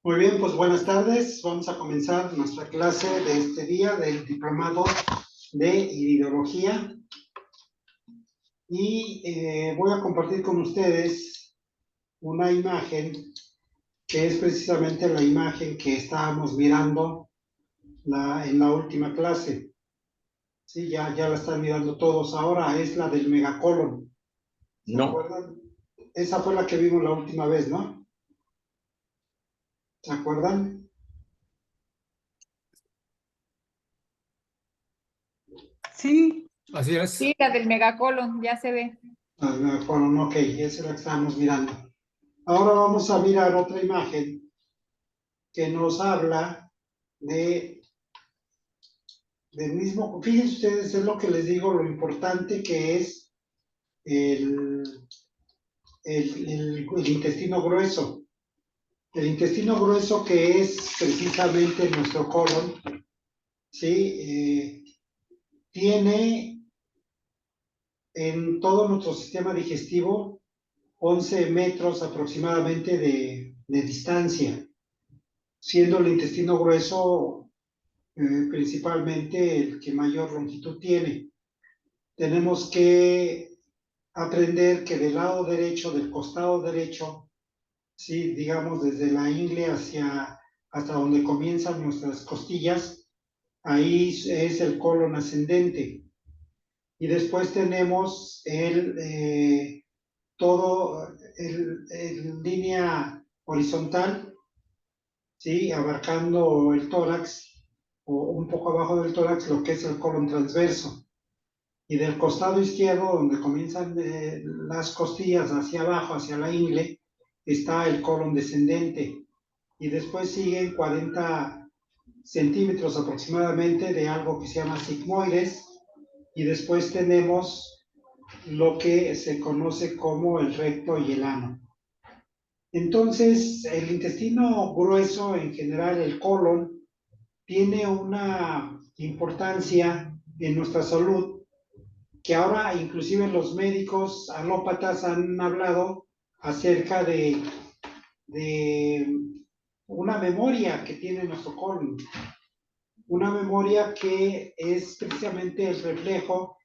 Muy bien, pues buenas tardes. Vamos a comenzar nuestra clase de este día del Diplomado de Iridología. Y voy a compartir con ustedes una imagen que es precisamente la imagen que estábamos mirando en la última clase. Sí, ya la están mirando todos ahora, es la del megacolon. ¿Se acuerdan? Esa fue la que vimos la última vez, ¿no? ¿Se acuerdan? Sí, así es. Sí, la del megacolon, ya se ve. La del megacolon, ok, esa es la que estábamos mirando. Ahora vamos a mirar otra imagen que nos habla del mismo. Fíjense ustedes, es lo que les digo, lo importante que es el, el intestino grueso. El intestino grueso, que es precisamente nuestro colon, ¿sí? Tiene en todo nuestro sistema digestivo 11 metros aproximadamente de distancia, siendo el intestino grueso principalmente el que mayor longitud tiene. Tenemos que aprender que del lado derecho, del costado derecho, sí, digamos desde la ingle hasta donde comienzan nuestras costillas, ahí es el colon ascendente. Y después tenemos todo en línea horizontal, ¿sí? Abarcando el tórax o un poco abajo del tórax, lo que es el colon transverso. Y del costado izquierdo, donde comienzan las costillas hacia abajo, hacia la ingle, está el colon descendente. Y después siguen 40 centímetros aproximadamente de algo que se llama sigmoides. Y después tenemos lo que se conoce como el recto y el ano. Entonces, el intestino grueso, en general el colon, tiene una importancia en nuestra salud que ahora inclusive los médicos alópatas han hablado acerca de una memoria que tiene nuestro colon, una memoria que es precisamente el reflejo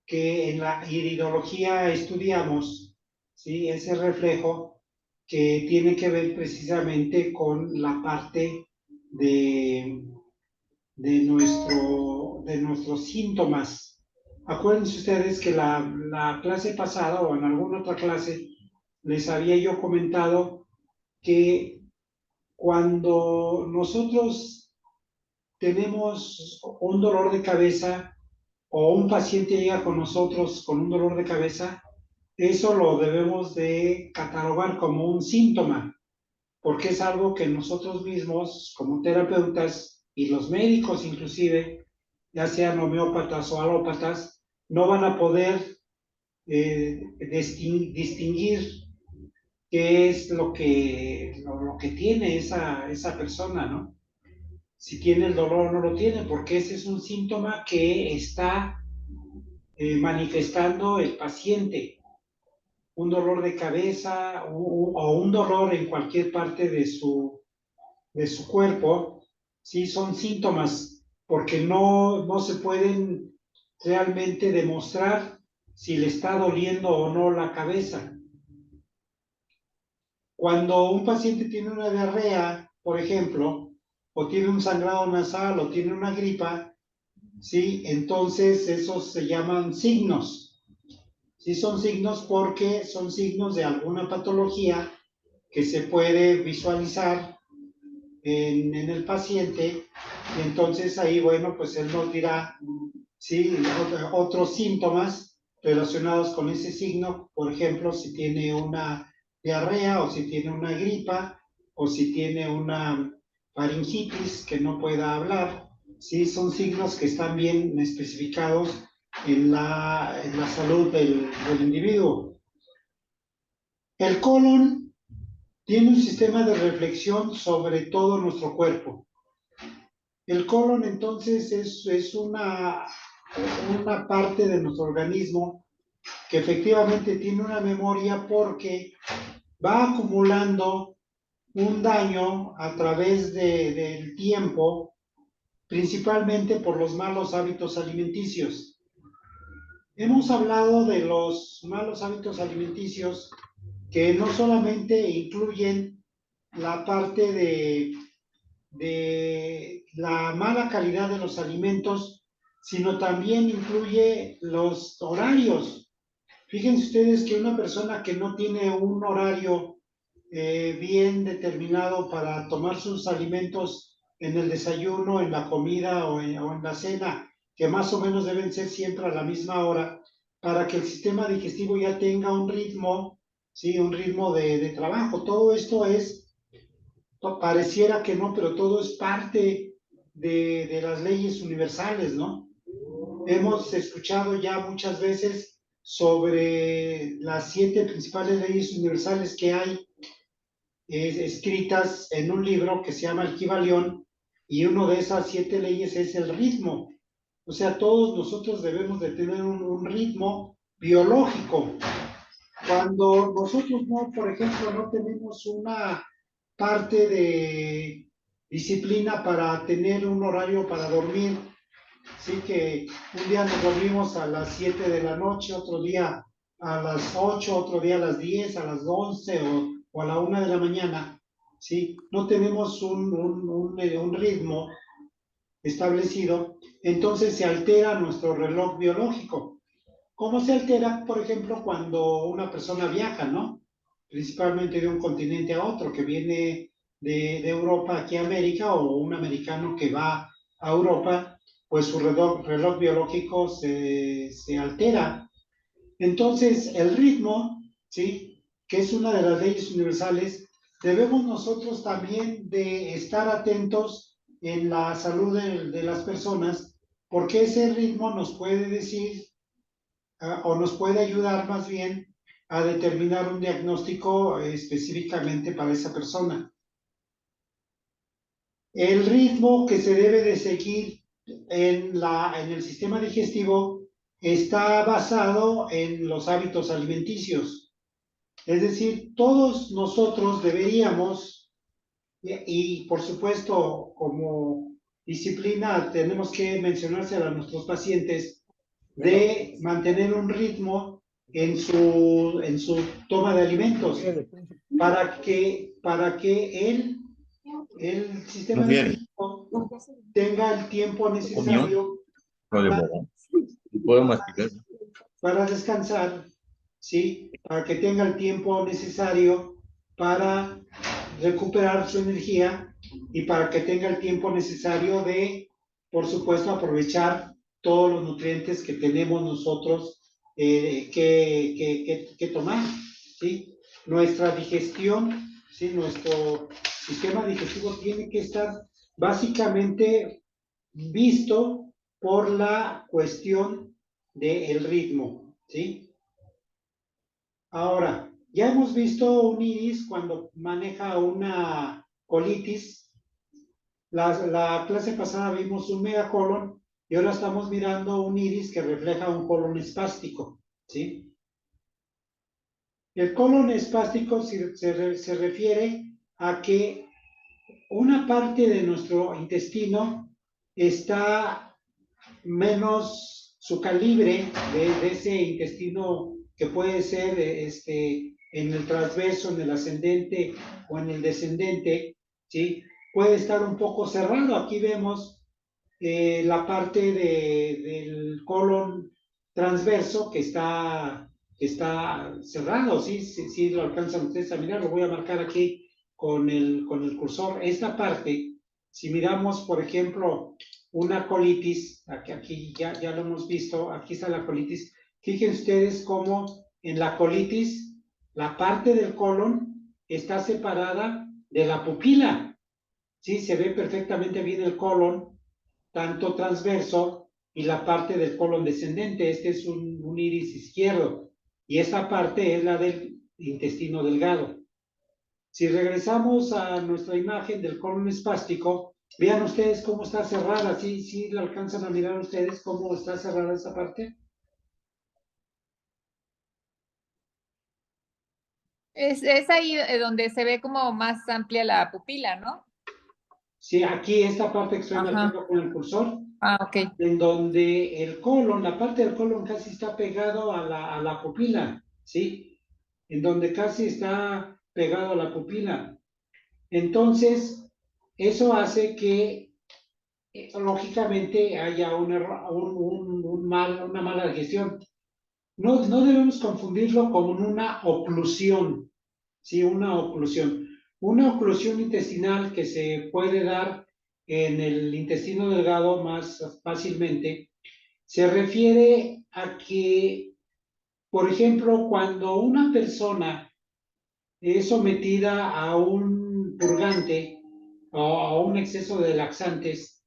que en la iridología estudiamos, ¿sí? Ese reflejo que tiene que ver precisamente con la parte de nuestros síntomas. Acuérdense ustedes que la clase pasada o en alguna otra clase les había yo comentado que cuando nosotros tenemos un dolor de cabeza o un paciente llega con nosotros con un dolor de cabeza, eso lo debemos de catalogar como un síntoma, porque es algo que nosotros mismos como terapeutas y los médicos inclusive, ya sean homeópatas o alópatas, no van a poder distinguir qué es lo que tiene esa persona, ¿no? Si tiene el dolor o no lo tiene, porque ese es un síntoma que está manifestando el paciente. Un dolor de cabeza o un dolor en cualquier parte de su cuerpo, sí son síntomas, porque no se pueden realmente demostrar si le está doliendo o no la cabeza. Cuando un paciente tiene una diarrea, por ejemplo, o tiene un sangrado nasal o tiene una gripa, ¿sí? Entonces esos se llaman signos. Sí, son signos porque son signos de alguna patología que se puede visualizar en el paciente, y entonces ahí, bueno, pues él nos dirá, sí, otros síntomas relacionados con ese signo, por ejemplo, si tiene una diarrea o si tiene una gripa o si tiene una faringitis que no pueda hablar, sí, son signos que están bien especificados en la salud del individuo. El colon tiene un sistema de reflexión sobre todo nuestro cuerpo. El colon entonces es una parte de nuestro organismo que efectivamente tiene una memoria porque va acumulando un daño a través del tiempo, principalmente por los malos hábitos alimenticios. Hemos hablado de los malos hábitos alimenticios que no solamente incluyen la parte de la mala calidad de los alimentos, sino también incluye los horarios. Fíjense ustedes que una persona que no tiene un horario bien determinado para tomar sus alimentos en el desayuno, en la comida o en la cena, que más o menos deben ser siempre a la misma hora, para que el sistema digestivo ya tenga un ritmo, ¿sí? Un ritmo de trabajo. Todo esto es, pareciera que no, pero todo es parte de las leyes universales, ¿no? Hemos escuchado ya muchas veces sobre las 7 principales leyes universales que hay escritas en un libro que se llama El Kybalión, y una de esas 7 leyes es el ritmo. O sea, todos nosotros debemos de tener un ritmo biológico. Cuando nosotros no, por ejemplo, no tenemos una parte de disciplina para tener un horario para dormir, sí, que un día nos dormimos a las 7 de la noche, otro día a las 8, otro día a las 10, a las 11 o a la 1 de la mañana, ¿sí? No tenemos un ritmo establecido, entonces se altera nuestro reloj biológico. ¿Cómo se altera, por ejemplo, cuando una persona viaja, ¿no? Principalmente de un continente a otro, que viene de Europa aquí a América, o un americano que va a Europa, pues su reloj biológico se altera. Entonces, el ritmo, ¿sí? Que es una de las leyes universales, debemos nosotros también de estar atentos en la salud de las personas, porque ese ritmo nos puede decir o nos puede ayudar más bien a determinar un diagnóstico específicamente para esa persona. El ritmo que se debe de seguir en el sistema digestivo está basado en los hábitos alimenticios. Es decir, todos nosotros deberíamos, y por supuesto como disciplina tenemos que mencionarse a nuestros pacientes, de mantener un ritmo en su toma de alimentos para que el sistema digestivo tenga el tiempo necesario para descansar, ¿sí? Para que tenga el tiempo necesario para recuperar su energía y para que tenga el tiempo necesario de, por supuesto, aprovechar todos los nutrientes que tenemos nosotros que tomar, ¿sí? Nuestra digestión, ¿sí? Nuestro sistema digestivo tiene que estar básicamente visto por la cuestión del ritmo, ¿sí? Ahora, ya hemos visto un iris cuando maneja una colitis. La clase pasada vimos un megacolon y ahora estamos mirando un iris que refleja un colon espástico, ¿sí? El colon espástico se refiere a que una parte de nuestro intestino está menos su calibre de ese intestino que puede ser en el transverso, en el ascendente o en el descendente, ¿sí? Puede estar un poco cerrado. Aquí vemos la parte del colon transverso que está cerrado, ¿sí? Sí, lo alcanzan ustedes a mirar, lo voy a marcar aquí con el cursor. Esta parte, si miramos, por ejemplo, una colitis, aquí ya lo hemos visto, aquí está la colitis. Fíjense ustedes cómo en la colitis la parte del colon está separada de la pupila, ¿sí? Se ve perfectamente bien el colon, tanto transverso y la parte del colon descendente. Este es un iris izquierdo y esta parte es la del intestino delgado. Si regresamos a nuestra imagen del colon espástico, vean ustedes cómo está cerrada. ¿Sí lo alcanzan a mirar ustedes cómo está cerrada esa parte? Es ahí donde se ve como más amplia la pupila, ¿no? Sí, aquí esta parte que estoy Ajá. marcando con el cursor, Ok. en donde el colon, la parte del colon casi está pegado a la pupila, ¿sí? En donde casi está pegado a la pupila. Entonces, eso hace que, lógicamente, haya una mala digestión. No debemos confundirlo con una oclusión, ¿sí? Una oclusión. Una oclusión intestinal que se puede dar en el intestino delgado más fácilmente, se refiere a que, por ejemplo, cuando una persona es sometida a un purgante o a un exceso de laxantes,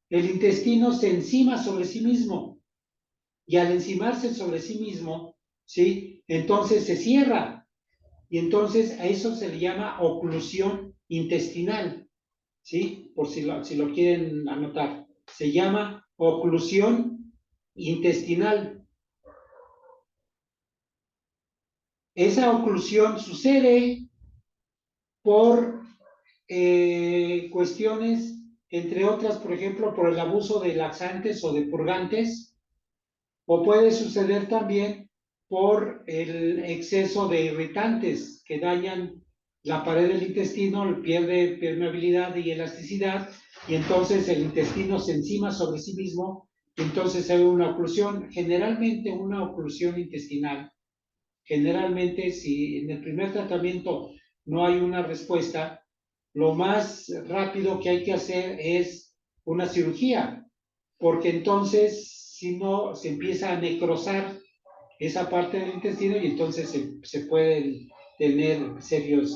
el intestino se encima sobre sí mismo y al encimarse sobre sí mismo, ¿sí? Entonces se cierra y entonces a eso se le llama oclusión intestinal, ¿sí? Por si lo quieren anotar. Se llama oclusión intestinal. Esa oclusión sucede por cuestiones, entre otras, por ejemplo, por el abuso de laxantes o de purgantes, o puede suceder también por el exceso de irritantes que dañan la pared del intestino, pierde permeabilidad y elasticidad, y entonces el intestino se encima sobre sí mismo, y entonces hay una oclusión, generalmente una oclusión intestinal. Generalmente, si en el primer tratamiento no hay una respuesta, lo más rápido que hay que hacer es una cirugía, porque entonces, si no, se empieza a necrosar esa parte del intestino y entonces se pueden tener serios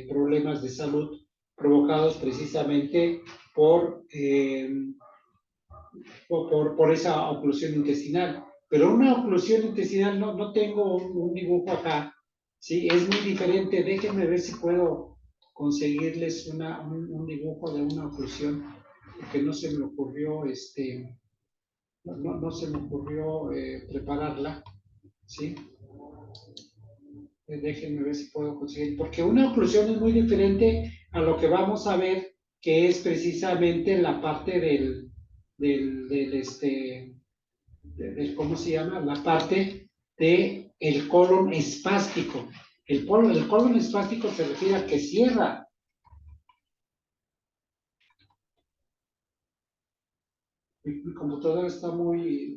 problemas de salud provocados precisamente por esa oclusión intestinal. Pero una oclusión intestinal, no tengo un dibujo acá, ¿sí? Es muy diferente. Déjenme ver si puedo conseguirles un dibujo de una oclusión, porque no se me ocurrió, no se me ocurrió prepararla, ¿sí? Déjenme ver si puedo conseguir, porque una oclusión es muy diferente a lo que vamos a ver, que es precisamente la parte ¿cómo se llama? La parte del colon espástico. El colon espástico se refiere a que cierra. Mi computadora está muy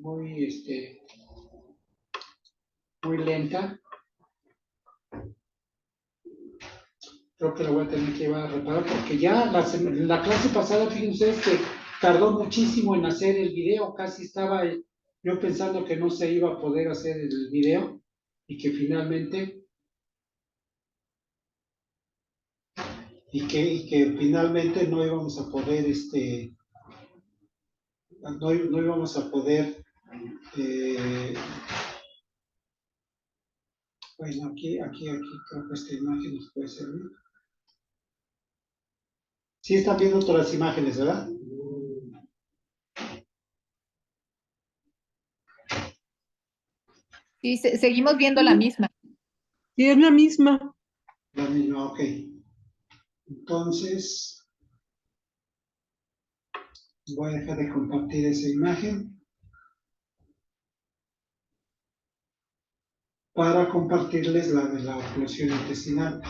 lenta. Creo que la voy a tener que llevar a reparar porque ya la clase pasada, fíjense ustedes que tardó muchísimo en hacer el video, casi estaba yo pensando que no se iba a poder hacer el video y que finalmente no íbamos a poder no íbamos a poder bueno, aquí creo que esta imagen nos puede servir. Sí están viendo todas las imágenes, ¿verdad? Sí, seguimos viendo la misma. Sí, es la misma. La misma, ok. Entonces, voy a dejar de compartir esa imagen para compartirles la de la oclusión intestinal.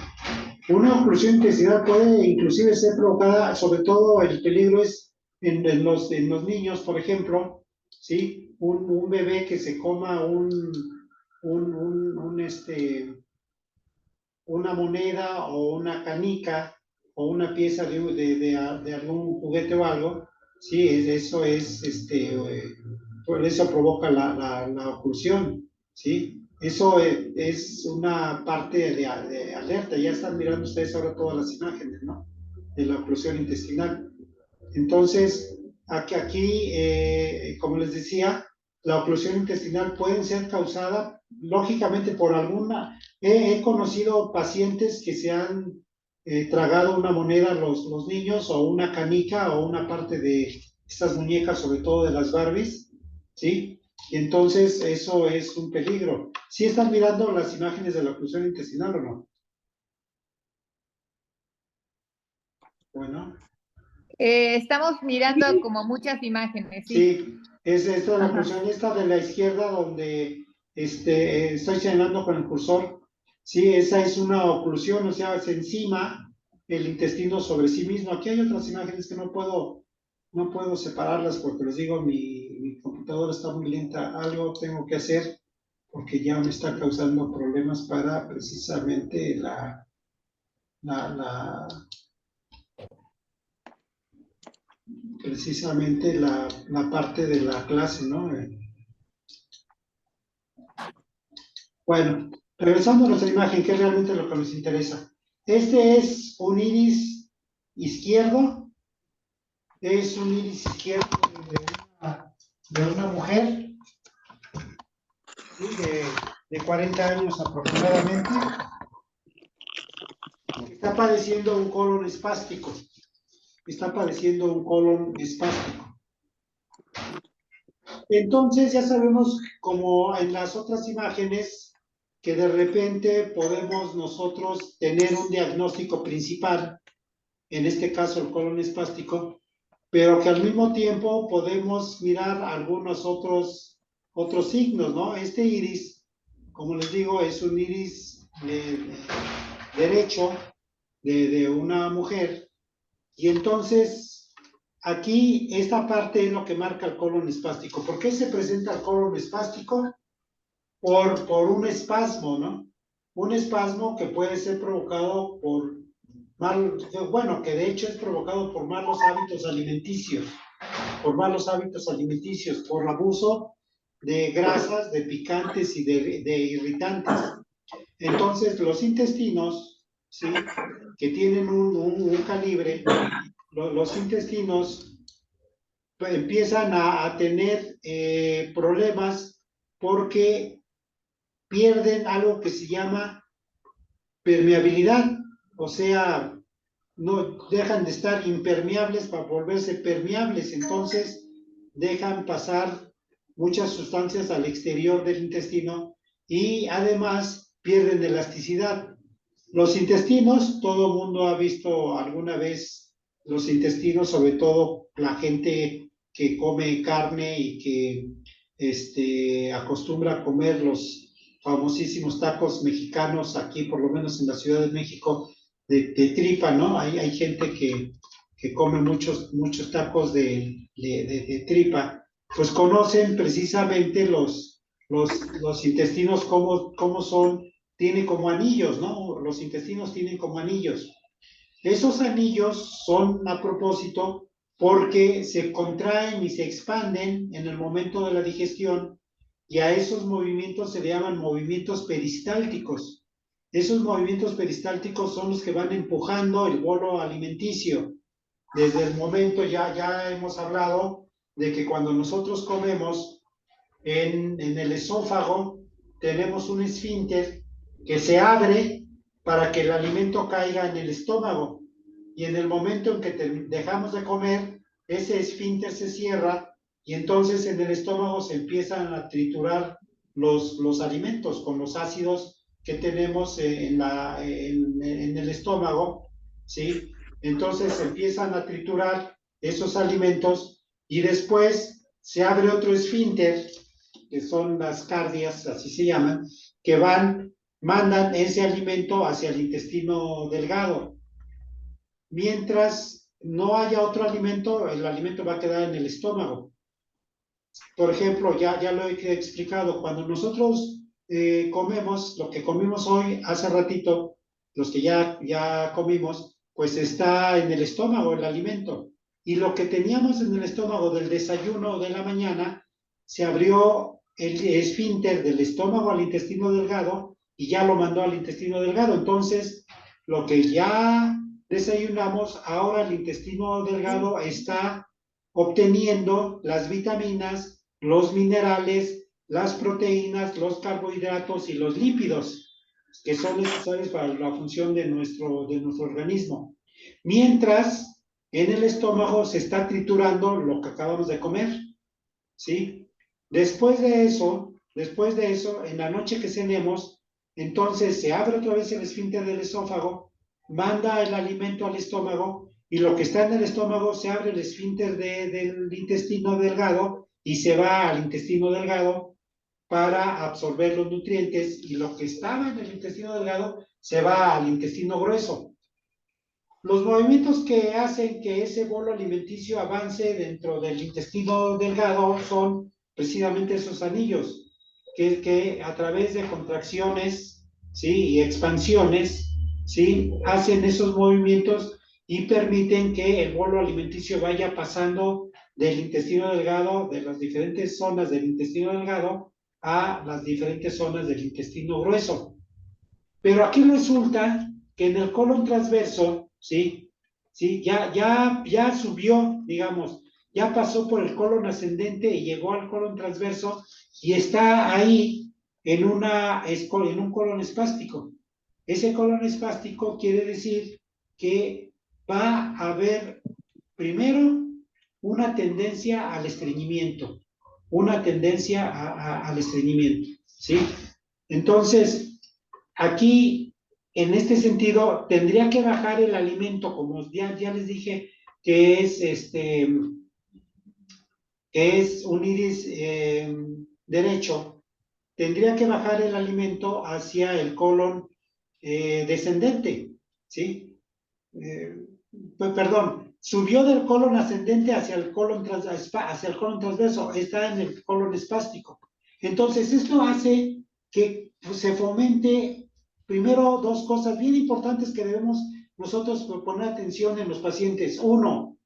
Una oclusión intestinal puede inclusive ser provocada, sobre todo el peligro es en los niños, por ejemplo, ¿sí? Un bebé que se coma una moneda o una canica o una pieza de algún juguete o algo, ¿sí? Eso es, por eso provoca la oclusión, ¿sí? Eso es una parte de alerta. Ya están mirando ustedes ahora todas las imágenes, ¿no? De la oclusión intestinal. Entonces, aquí como les decía, la oclusión intestinal puede ser causada, lógicamente, por alguna. He conocido pacientes que se han tragado una moneda los niños, o una canica, o una parte de estas muñecas, sobre todo de las Barbies, ¿sí? Y entonces eso es un peligro. ¿Sí están mirando las imágenes de la oclusión intestinal o no? Bueno, Estamos mirando como muchas imágenes, sí. sí, es esta la Ajá. oclusión esta de la izquierda donde estoy señalando con el cursor. Sí, esa es una oclusión, o sea, es encima el intestino sobre sí mismo. Aquí hay otras imágenes que no puedo separarlas porque les digo, mi computadora está muy lenta. Algo tengo que hacer porque ya me está causando problemas para precisamente la precisamente la parte de la clase, ¿no? Bueno, regresando a nuestra imagen, que es realmente lo que nos interesa. Este es un iris izquierdo, es un iris izquierdo de una mujer, ¿sí? de 40 años aproximadamente, que está padeciendo un colon espástico. Está padeciendo un colon espástico. Entonces ya sabemos, como en las otras imágenes, que de repente podemos nosotros tener un diagnóstico principal, en este caso el colon espástico, pero que al mismo tiempo podemos mirar algunos otros signos, ¿no? Este iris, como les digo, es un iris derecho de una mujer, y entonces aquí esta parte es lo que marca el colon espástico. ¿Por qué se presenta el colon espástico? Por un espasmo, ¿no? Un espasmo que puede ser provocado por bueno, que de hecho es provocado por malos hábitos alimenticios, por abuso de grasas, de picantes y de irritantes. Entonces, los intestinos, ¿sí? Que tienen un calibre, los intestinos pues, empiezan a tener problemas porque pierden algo que se llama permeabilidad, o sea, no dejan de estar impermeables para volverse permeables, entonces dejan pasar muchas sustancias al exterior del intestino y además pierden elasticidad. Los intestinos, todo el mundo ha visto alguna vez los intestinos, sobre todo la gente que come carne y que acostumbra a comer los famosísimos tacos mexicanos aquí, por lo menos en la Ciudad de México, de tripa, ¿no? Hay gente que come muchos tacos de tripa, pues conocen precisamente los intestinos cómo son, tiene como anillos, ¿no? Los intestinos tienen como anillos. Esos anillos son a propósito porque se contraen y se expanden en el momento de la digestión y a esos movimientos se le llaman movimientos peristálticos. Esos movimientos peristálticos son los que van empujando el bolo alimenticio. Desde el momento, ya hemos hablado de que cuando nosotros comemos en el esófago, tenemos un esfínter que se abre para que el alimento caiga en el estómago. Y en el momento en que dejamos de comer, ese esfínter se cierra y entonces en el estómago se empiezan a triturar los alimentos con los ácidos que tenemos en el estómago, ¿sí? Entonces se empiezan a triturar esos alimentos y después se abre otro esfínter, que son las cardias, así se llaman, que mandan ese alimento hacia el intestino delgado. Mientras no haya otro alimento, el alimento va a quedar en el estómago. Por ejemplo, ya lo he explicado, cuando nosotros comemos, lo que comimos hoy, hace ratito, los que ya comimos, pues está en el estómago el alimento. Y lo que teníamos en el estómago del desayuno de la mañana, se abrió el esfínter del estómago al intestino delgado y ya lo mandó al intestino delgado. Entonces, lo que ya desayunamos, ahora el intestino delgado está obteniendo las vitaminas, los minerales, las proteínas, los carbohidratos y los lípidos que son necesarios para la función de nuestro organismo. Mientras en el estómago se está triturando lo que acabamos de comer, ¿sí? Después de eso, en la noche que cenemos, entonces se abre otra vez el esfínter del esófago, manda el alimento al estómago y lo que está en el estómago se abre el esfínter del intestino delgado y se va al intestino delgado para absorber los nutrientes, y lo que estaba en el intestino delgado se va al intestino grueso. Los movimientos que hacen que ese bolo alimenticio avance dentro del intestino delgado son precisamente esos anillos, que a través de contracciones, ¿sí?, y expansiones, ¿sí?, hacen esos movimientos y permiten que el bolo alimenticio vaya pasando del intestino delgado, de las diferentes zonas del intestino delgado, a las diferentes zonas del intestino grueso. Pero aquí resulta que en el colon transverso, ¿sí? ¿Sí? Ya subió, digamos, ya pasó por el colon ascendente y llegó al colon transverso y está ahí en un colon espástico. Ese colon espástico quiere decir que va a haber primero una tendencia al estreñimiento, al estreñimiento, ¿sí? Entonces, aquí, en este sentido, tendría que bajar el alimento, como ya les dije, que es un iris derecho, tendría que bajar el alimento hacia el colon descendente, ¿sí? Perdón, subió del colon ascendente hacia el colon transverso, está en el colon espástico. Entonces, esto hace que se fomente, primero, dos cosas bien importantes que debemos nosotros poner atención en los pacientes. Uno,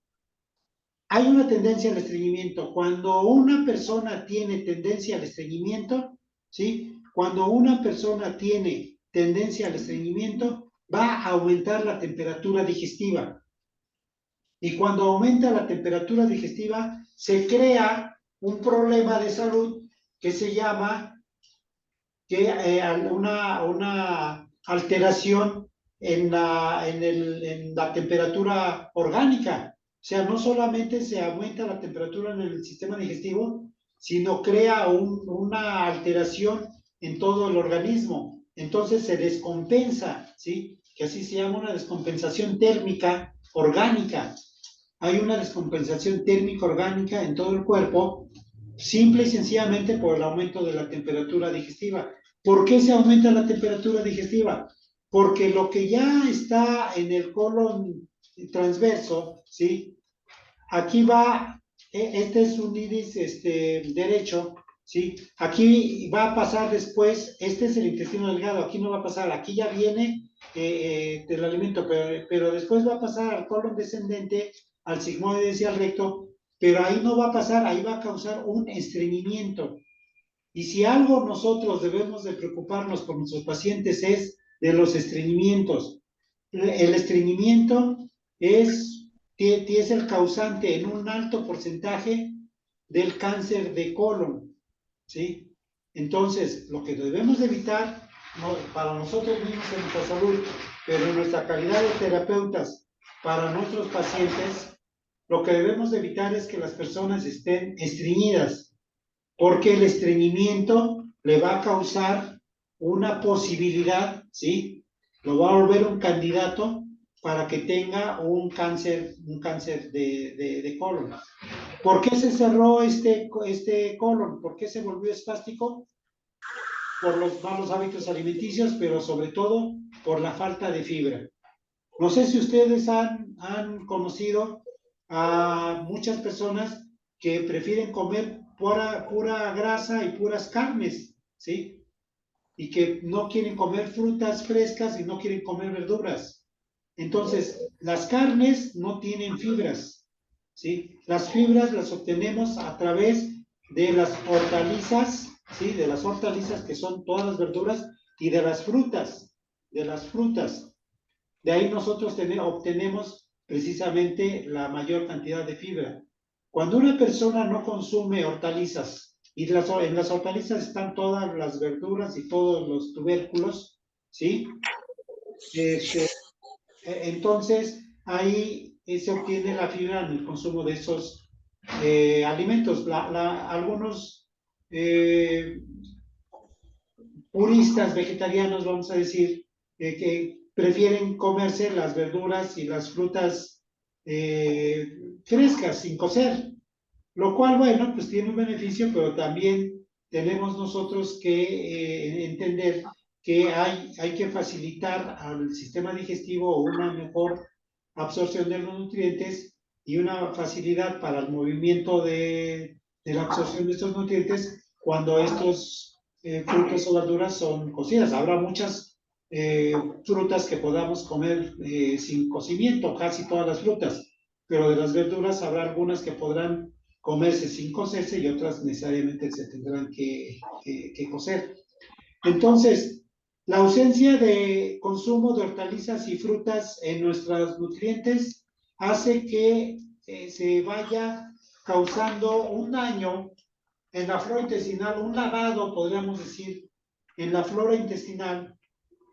hay una tendencia al estreñimiento. Cuando una persona tiene tendencia al estreñimiento, ¿sí? Cuando una persona tiene tendencia al estreñimiento, va a aumentar la temperatura digestiva. Y cuando aumenta la temperatura digestiva, se crea un problema de salud que se llama una alteración en la temperatura orgánica. O sea, no solamente se aumenta la temperatura en el sistema digestivo, sino crea una alteración en todo el organismo. Entonces se descompensa, ¿sí? Que así se llama una descompensación térmica orgánica. Hay una descompensación térmica orgánica en todo el cuerpo, simple y sencillamente por el aumento de la temperatura digestiva. ¿Por qué se aumenta la temperatura digestiva? Porque lo que ya está en el colon transverso, ¿sí? Aquí va, este es un iris derecho, ¿sí? Aquí va a pasar después, este es el intestino delgado, aquí no va a pasar, aquí ya viene del alimento, pero después va a pasar al colon descendente, al sigmoides y al recto, pero ahí no va a pasar, ahí va a causar un estreñimiento. Y si algo nosotros debemos de preocuparnos por nuestros pacientes es de los estreñimientos. El estreñimiento es el causante en un alto porcentaje del cáncer de colon, ¿sí? Entonces, lo que debemos de evitar, para nosotros mismos en nuestra salud, pero en nuestra calidad de terapeutas para nuestros pacientes, lo que debemos de evitar es que las personas estén estreñidas, porque el estreñimiento le va a causar una posibilidad, ¿sí? Lo va a volver un candidato para que tenga un cáncer de colon. ¿Por qué se cerró este colon? ¿Por qué se volvió espástico? Por los malos hábitos alimenticios, pero sobre todo por la falta de fibra. No sé si ustedes han conocido a muchas personas que prefieren comer pura grasa y puras carnes, ¿sí? Y que no quieren comer frutas frescas y no quieren comer verduras. Entonces, las carnes no tienen fibras, ¿sí? Las fibras las obtenemos a través de las hortalizas, ¿sí? De las hortalizas, que son todas las verduras, y de las frutas, De ahí nosotros obtenemos precisamente la mayor cantidad de fibra. Cuando una persona no consume hortalizas, y en las hortalizas están todas las verduras y todos los tubérculos, ¿sí? Entonces, ahí se obtiene la fibra en el consumo de esos alimentos. Algunos puristas vegetarianos, vamos a decir, que prefieren comerse las verduras y las frutas frescas, sin cocer. Lo cual, bueno, pues tiene un beneficio, pero también tenemos nosotros que entender que hay que facilitar al sistema digestivo una mejor absorción de los nutrientes y una facilidad para el movimiento de la absorción de estos nutrientes cuando estos frutas o verduras son cocidas. Habrá muchas frutas que podamos comer sin cocimiento, casi todas las frutas, pero de las verduras habrá algunas que podrán comerse sin cocerse y otras necesariamente se tendrán que cocer. Entonces, la ausencia de consumo de hortalizas y frutas en nuestros nutrientes hace que se vaya causando un daño en la flora intestinal, un lavado, podríamos decir, en la flora intestinal,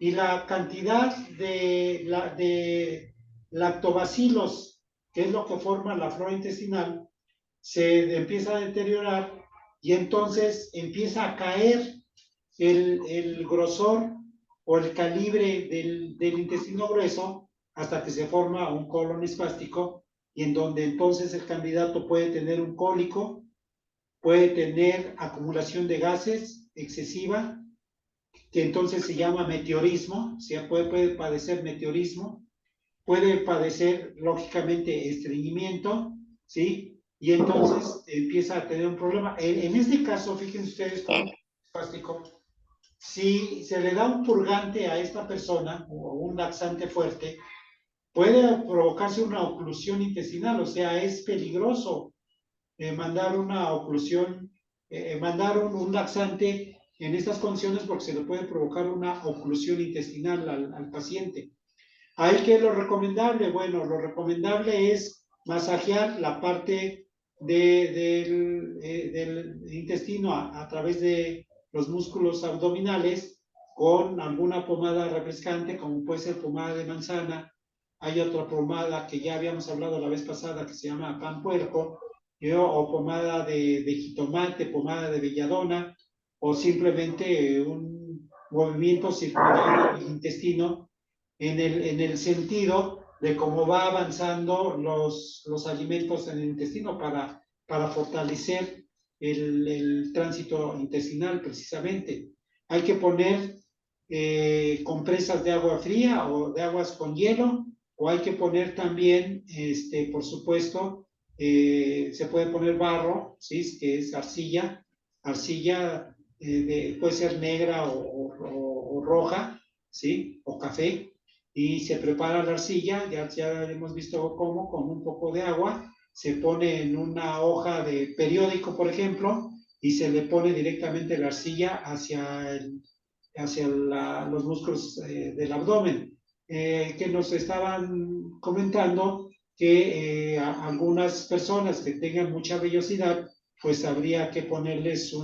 y la cantidad de lactobacilos, que es lo que forma la flora intestinal, se empieza a deteriorar y entonces empieza a caer el grosor o el calibre del intestino grueso hasta que se forma un colon espástico y en donde entonces el candidato puede tener un cólico, puede tener acumulación de gases excesiva, que entonces se llama meteorismo, puede padecer meteorismo, puede padecer lógicamente estreñimiento, ¿sí? Y entonces empieza a tener un problema. En este caso, fíjense ustedes, con un espástico, si se le da un purgante a esta persona o un laxante fuerte, puede provocarse una oclusión intestinal, o sea, es peligroso mandar una oclusión, mandar un laxante en estas condiciones porque se le puede provocar una oclusión intestinal al paciente. ¿Hay qué es lo recomendable? Bueno, lo recomendable es masajear la parte del intestino a través de los músculos abdominales con alguna pomada refrescante, como puede ser pomada de manzana. Hay otra pomada que ya habíamos hablado la vez pasada que se llama pan puerco, o pomada de jitomate, pomada de belladona, o simplemente un movimiento circular del intestino en el sentido de cómo va avanzando los alimentos en el intestino para fortalecer el tránsito intestinal precisamente. Hay que poner compresas de agua fría o de aguas con hielo, o hay que poner también, por supuesto, se puede poner barro, ¿sí? Que es arcilla puede ser negra o roja, ¿sí? O café, y se prepara la arcilla, ya hemos visto cómo, con un poco de agua, se pone en una hoja de periódico, por ejemplo, y se le pone directamente la arcilla hacia los músculos del abdomen, que nos estaban comentando que algunas personas que tengan mucha vellosidad, pues habría que ponerles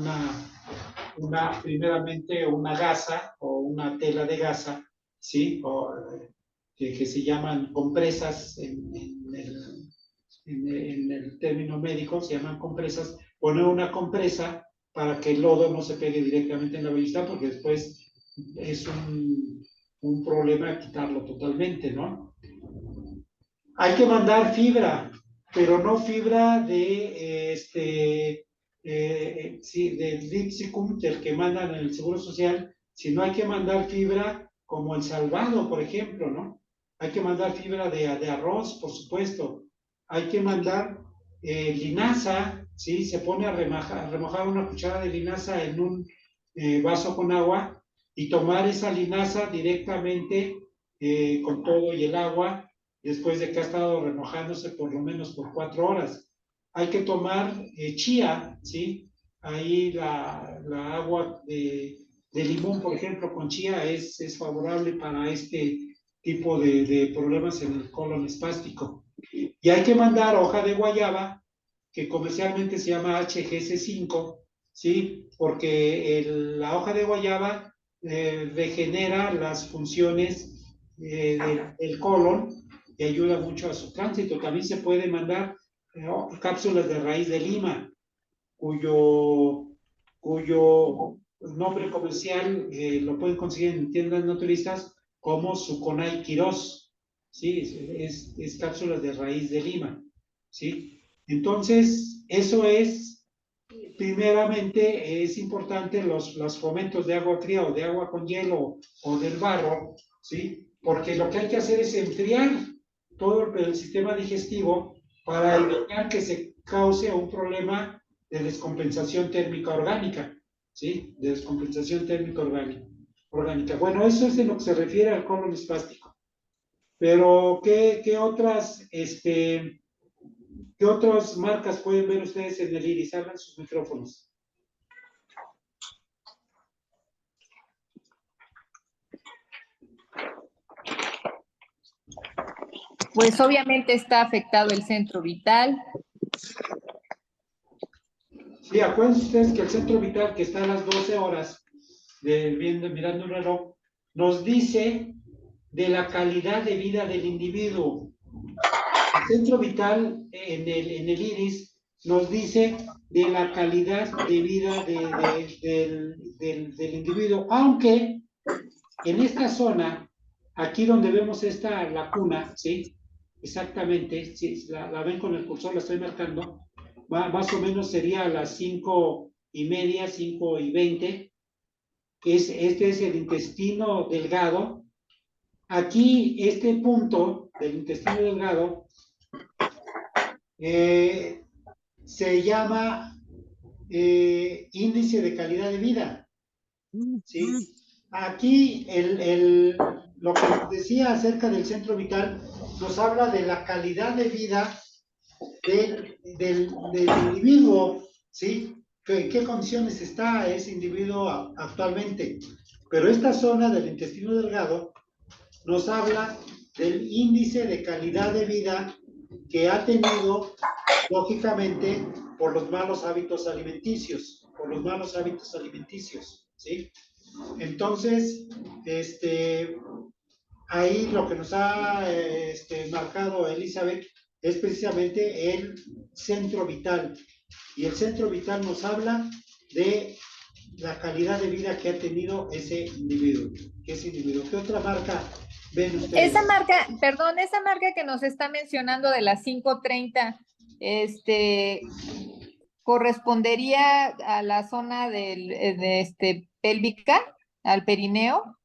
primeramente una gasa o una tela de gasa, ¿sí? Que se llaman compresas en el término médico, se llaman compresas, poner una compresa para que el lodo no se pegue directamente en la vellosidad, porque después es un problema quitarlo totalmente, ¿no? Hay que mandar fibra, pero no fibra sí, del Lipsicum, del que mandan en el Seguro Social, sino hay que mandar fibra como el salvado, por ejemplo, ¿no? Hay que mandar fibra de arroz, por supuesto. Hay que mandar linaza, ¿sí? Se pone a remojar una cuchara de linaza en un vaso con agua y tomar esa linaza directamente con todo y el agua después de que ha estado remojándose por lo menos por 4 horas. Hay que tomar chía, ¿sí? Ahí la agua de limón, por ejemplo, con chía es favorable para este tipo de problemas en el colon espástico. Y hay que mandar hoja de guayaba, que comercialmente se llama HGC5, ¿sí? Porque la hoja de guayaba regenera las funciones del colon y ayuda mucho a su tránsito. También se puede mandar cápsulas de raíz de lima, cuyo nombre comercial lo pueden conseguir en tiendas naturistas como Suconai Quirós, ¿sí? Es cápsulas de raíz de lima, ¿sí? Entonces, eso es, primeramente, es importante los fomentos de agua fría o de agua con hielo o del barro, ¿sí? Porque lo que hay que hacer es enfriar todo el sistema digestivo para evitar que se cause un problema de descompensación térmica orgánica, ¿sí? De descompensación térmica orgánica. Bueno, eso es en lo que se refiere al colon espástico. Pero, ¿qué otras marcas pueden ver ustedes en el iris? Abran sus micrófonos. Pues obviamente está afectado el centro vital. Sí, acuérdense ustedes que el centro vital, que está a las 12 horas, mirando un reloj, nos dice de la calidad de vida del individuo. El centro vital en el iris nos dice de la calidad de vida del individuo, aunque en esta zona, aquí donde vemos esta lacuna, ¿sí? Exactamente, si la ven con el cursor, la estoy marcando, más o menos sería a las 5:30, 5:20, este es el intestino delgado. Aquí, este punto del intestino delgado se llama índice de calidad de vida, ¿sí? Aquí lo que nos decía acerca del centro vital nos habla de la calidad de vida del individuo, ¿sí? ¿En qué condiciones está ese individuo actualmente? Pero esta zona del intestino delgado nos habla del índice de calidad de vida que ha tenido, lógicamente, por los malos hábitos alimenticios, ¿sí? Entonces, ahí lo que nos ha marcado Elizabeth es precisamente el centro vital. Y el centro vital nos habla de la calidad de vida que ha tenido ese individuo. ¿Qué otra marca ven ustedes? Esa marca que nos está mencionando de las 5:30, correspondería a la zona pélvica, al perineo.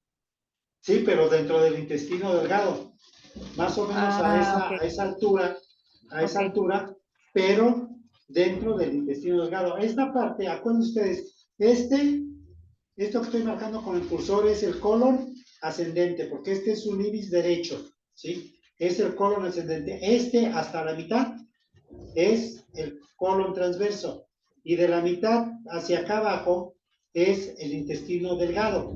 Sí, pero dentro del intestino delgado, más o menos Okay. a esa altura, Okay. pero dentro del intestino delgado. Esta parte, acuérdense ustedes, esto que estoy marcando con el cursor es el colon ascendente, porque este es un iris derecho, ¿sí? Es el colon ascendente. Hasta la mitad es el colon transverso, y de la mitad hacia acá abajo es el intestino delgado.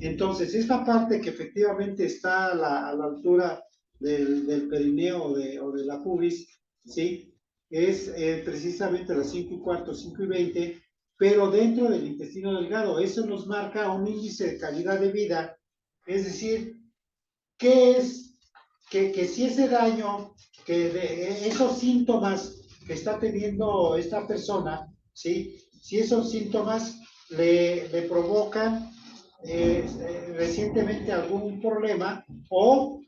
Entonces, esta parte que efectivamente está a la altura del perineo o de la pubis, ¿sí? Es precisamente las 5:15, 5:20, pero dentro del intestino delgado. Eso nos marca un índice de calidad de vida, es decir, ¿qué es? Que si ese daño, esos síntomas que está teniendo esta persona, ¿sí? Si esos síntomas le provocan recientemente algún problema o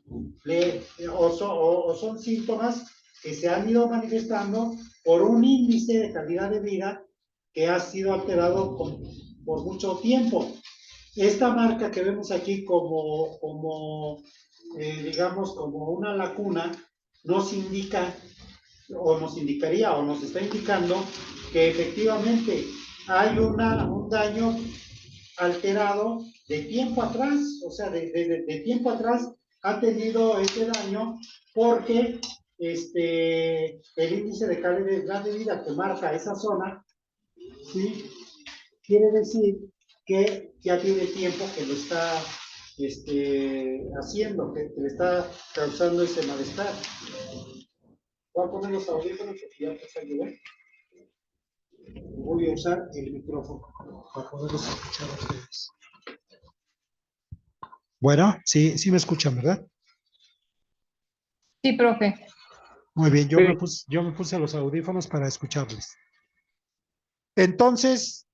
son síntomas que se han ido manifestando por un índice de calidad de vida que ha sido alterado por mucho tiempo. Esta marca que vemos aquí digamos, como una lacuna, nos indica, o nos indicaría, o nos está indicando que efectivamente hay un daño alterado de tiempo atrás, o sea, de tiempo atrás ha tenido ese daño porque el índice de calidad de vida que marca esa zona, ¿sí? Quiere decir que ya tiene tiempo que lo está haciendo, que le está causando ese malestar. Voy a poner los audífonos porque ya empezó a llover. Voy a usar el micrófono para poderlos escuchar a ustedes. Bueno, sí me escuchan, ¿verdad? Sí, profe. Muy bien, yo me puse los audífonos para escucharles. Entonces,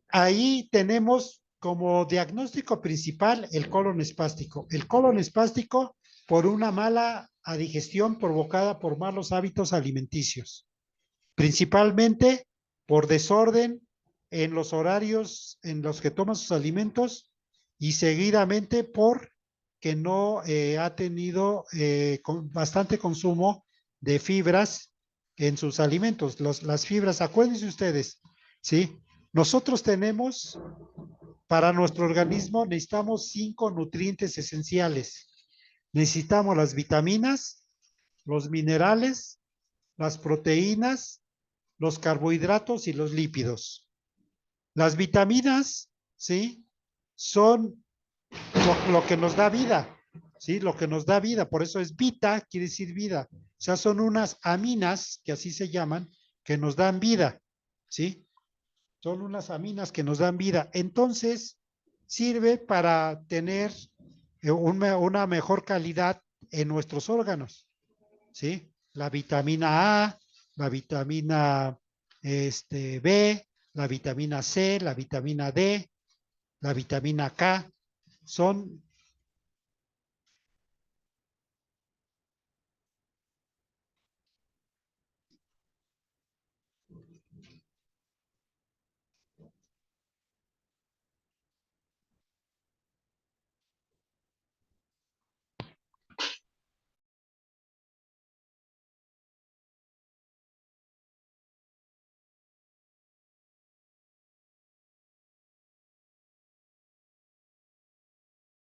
ahí tenemos como diagnóstico principal el colon espástico. El colon espástico por una mala digestión provocada por malos hábitos alimenticios, principalmente por desorden en los horarios en los que toma sus alimentos y seguidamente por que no ha tenido bastante consumo de fibras en sus alimentos. Las fibras, acuérdense ustedes, ¿sí? Nosotros tenemos, para nuestro organismo, necesitamos 5 nutrientes esenciales. Necesitamos las vitaminas, los minerales, las proteínas, los carbohidratos y los lípidos. Las vitaminas, ¿sí? Son lo que nos da vida, ¿sí? Lo que nos da vida, por eso es vita, quiere decir vida. O sea, son unas aminas, que así se llaman, que nos dan vida, ¿sí? Son unas aminas que nos dan vida. Entonces, sirve para tener una mejor calidad en nuestros órganos, ¿sí? La vitamina A, la vitamina B, la vitamina C, la vitamina D, la vitamina K, son